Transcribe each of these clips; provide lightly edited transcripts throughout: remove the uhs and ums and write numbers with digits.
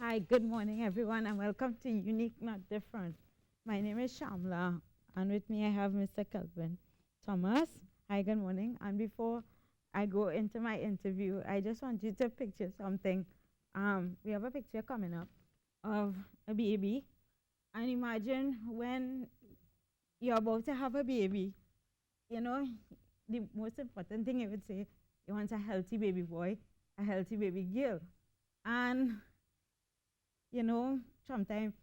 Hi, good morning, everyone, and welcome to Unique Not Different. My name is Shamla, and with me I have Mr. Kelvin Thomas. Hi, good morning. And before I go into my interview, I just want you to picture something. We have a picture coming up of a baby, and imagine when you're about to have a baby, you know, the most important thing I would say, you want a healthy baby boy, a healthy baby girl. And sometimes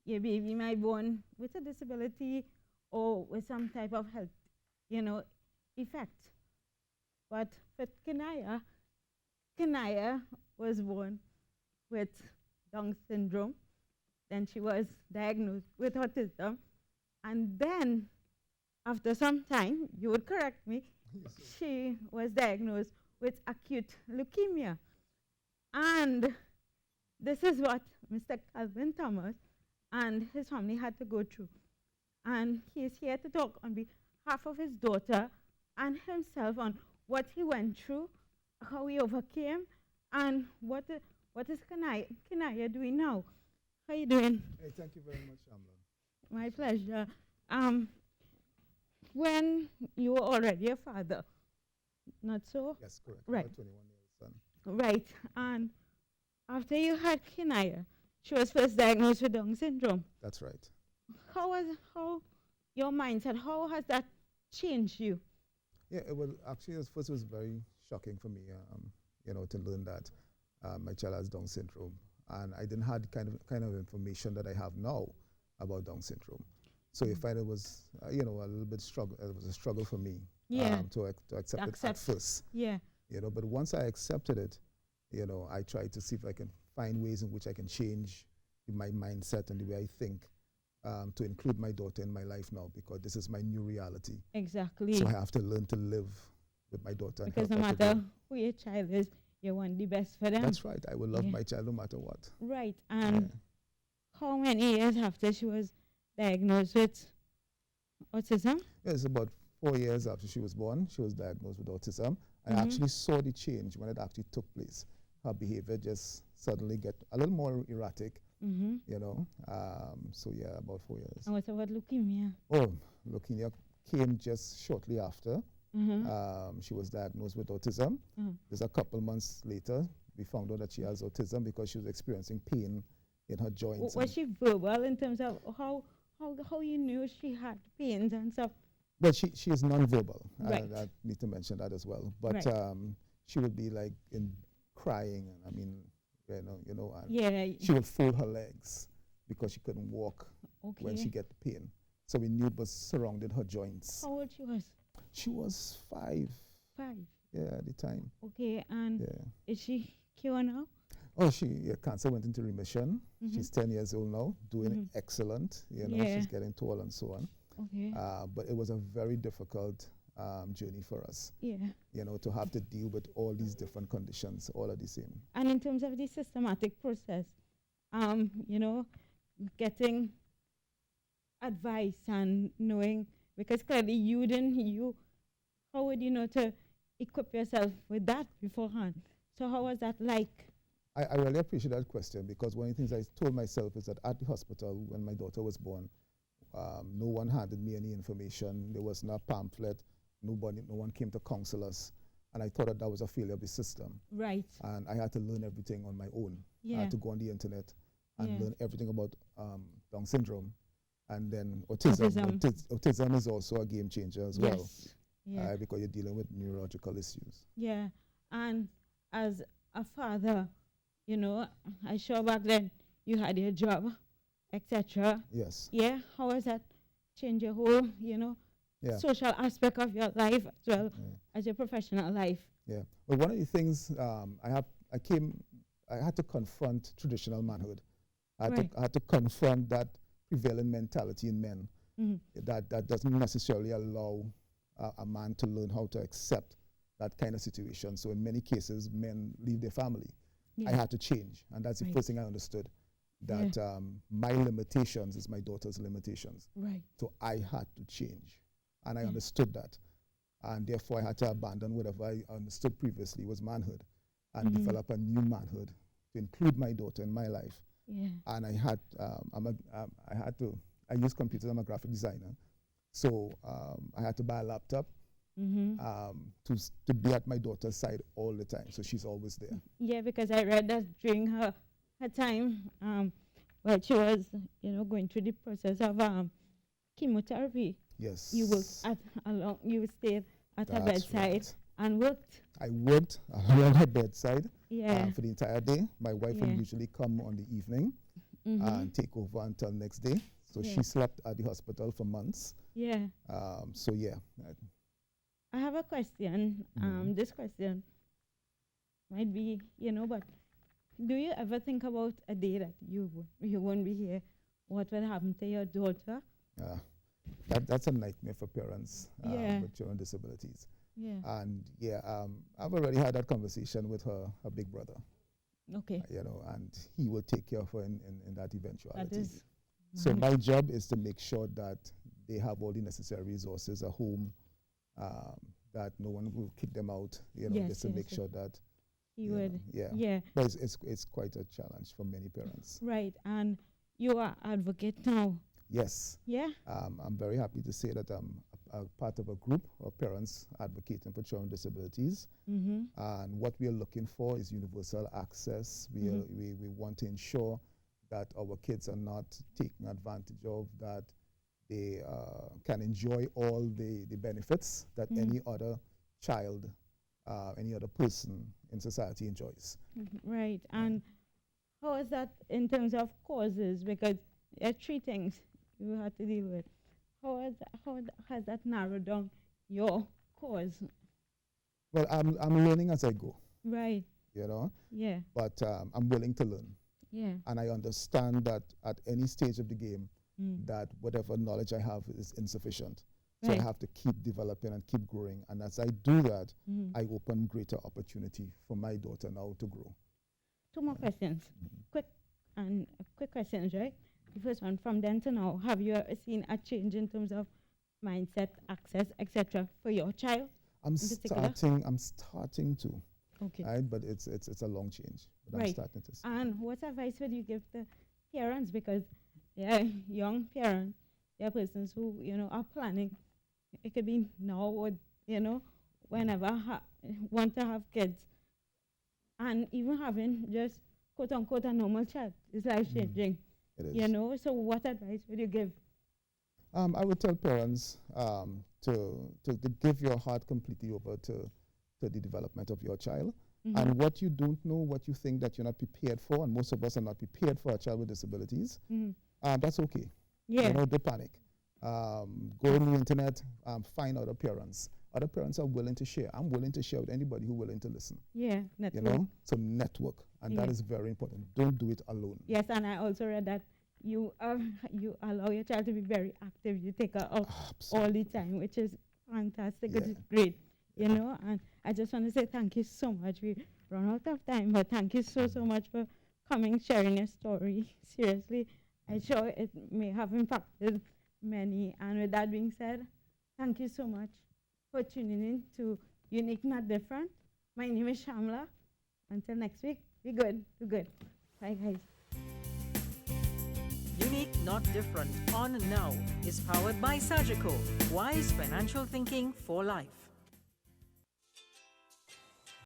your baby might born with a disability or with some type of health, you know, effect. But with Kanaya was born with Down syndrome. Then she was diagnosed with autism. And then, after some time, you would correct me, she was diagnosed with acute leukemia. And this is what Mr. Calvin Thomas and his family had to go through. And he's here to talk on behalf of his daughter and himself on what he went through, how he overcame, and what is Kanaya doing now. How you doing? Hey, thank you very much, Amla. My pleasure. Um, when you were already a father, not so? Yes, correct. Right, About 21-year-old son. right. And after you had Kanaya, she was first diagnosed with Down syndrome. That's right. How your mindset, how has that changed you? Yeah, it was actually at first it was very shocking for me, to learn that my child has Down syndrome, and I didn't have kind of information that I have now about Down syndrome. So you find it was, a little bit struggle. It was a struggle for me, Yeah, to accept it at first. Yeah, But once I accepted it, I tried to see if I can find ways in which I can change my mindset and the way I think, to include my daughter in my life now, because this is my new reality. exactly. So I have to learn to live with my daughter. And Because no help her to matter grow. who your child is, you want the best for them. That's right. I will love Yeah. my child no matter what. Right. And how many years after she was diagnosed with autism? Yeah, it's about 4 years after she was born, she was diagnosed with autism. I actually saw the change when it actually took place. Her behavior just suddenly get a little more erratic, So yeah, about 4 years. And what about leukemia? Oh, leukemia came just shortly after. She was diagnosed with autism. Just a couple months later, we found out that she has autism because she was experiencing pain in her joints. Was she verbal in terms of how you knew she had pains and stuff? Well, she is nonverbal. Right. I need to mention that as well. But Right. she would be like in crying. I mean, and Yeah. she would fold her legs because she couldn't walk Okay. when she get pain. So we knew it was surrounded her joints. How old she was? She was 5. 5. Yeah, at the time. Okay. And Yeah. is she cure now? Oh, cancer went into remission. She's 10 years old now, doing excellent. Yeah. She's getting tall and so on. Okay. But it was a very difficult journey for us. Yeah. To have to deal with all these different conditions all at the same. And in terms of the systematic process, getting advice and knowing, because clearly how would you know to equip yourself with that beforehand? So how was that like? I really appreciate that question, because one of the things I told myself is that at the hospital when my daughter was born, no one handed me any information. There was no pamphlet. No one came to counsel us. And I thought that was a failure of the system. Right. And I had to learn everything on my own. Yeah. I had to go on the internet and learn everything about Down syndrome. And then autism. Autism is also a game changer as well. Yeah. Because you're dealing with neurological issues. Yeah. And as a father, I sure back then you had your job, etc. Yes. Yeah. How has that changed your whole, social aspect of your life as well as your professional life? Yeah. Well, one of the things I had to confront traditional manhood. I had to confront that prevailing mentality in men that doesn't necessarily allow a man to learn how to accept that kind of situation. So in many cases, men leave their family. I had to change, and that's the first thing I understood, that my limitations is my daughter's limitations. Right. So I had to change, and I understood that, and therefore I had to abandon whatever I understood previously was manhood, and develop a new manhood to include my daughter in my life. Yeah. And I had I use computers. I'm a graphic designer, so I had to buy a laptop to be at my daughter's side all the time. So she's always there. Yeah, because I read that during her time, while she was, going through the process of chemotherapy. Yes. You stayed at her That's bedside right. and worked. I worked along her bedside Yeah. for the entire day. My wife Yeah. would usually come on the evening and take over until next day. So she slept at the hospital for months. Yeah. So yeah. I have a question. This question might be, but do you ever think about a day that you won't be here? What will happen to your daughter? That's a nightmare for parents with children with disabilities. Yeah. And I've already had that conversation with her big brother. Okay. And he will take care of her in that eventuality. That is So my job is to make sure that they have all the necessary resources at home, that no one will kick them out, just to make sure that he would. Yeah. Yeah. But it's quite a challenge for many parents. Right. And you are advocate now. Yes. Yeah. I'm very happy to say that I'm a part of a group of parents advocating for children with disabilities. And what we are looking for is universal access. We want to ensure that our kids are not taken advantage of, that they can enjoy all the benefits that any other child, any other person in society enjoys. Right. And how is that in terms of causes? Because there are three things you have to deal with. How has that narrowed down your cause? Well, I'm learning as I go. Right. Yeah. But I'm willing to learn. Yeah. And I understand that at any stage of the game, that whatever knowledge I have is insufficient. So I have to keep developing and keep growing. And as I do that, I open greater opportunity for my daughter now to grow. Two more questions. Quick questions, right? The first one, from then to now, have you seen a change in terms of mindset, access, etc. for your child? I'm starting to. Okay. Right, but it's a long change. But I'm starting to see. And what advice would you give the parents? Because young parents, there are persons who are planning. It could be now or whenever want to have kids, and even having just quote unquote a normal child is life changing. It is. So what advice would you give? I would tell parents to give your heart completely over to the development of your child. And what you don't know, what you think that you're not prepared for, and most of us are not prepared for a child with disabilities, that's okay. Yeah. Don't panic. Go on the internet, find other parents. Other parents are willing to share. I'm willing to share with anybody who's willing to listen. Yeah, network. So network, and that is very important. Don't do it alone. Yes, and I also read that you allow your child to be very active. You take her out all the time, which is fantastic. Yeah. It's great, And I just want to say thank you so much. We run out of time, but thank you so much for coming, sharing your story. Seriously, I'm sure it may have impacted many. And with that being said, thank you so much for tuning in to Unique Not Different. My name is Shamla. Until next week, be good. Bye, guys. Unique Not Different on Now is powered by Sagicor. Wise financial thinking for life.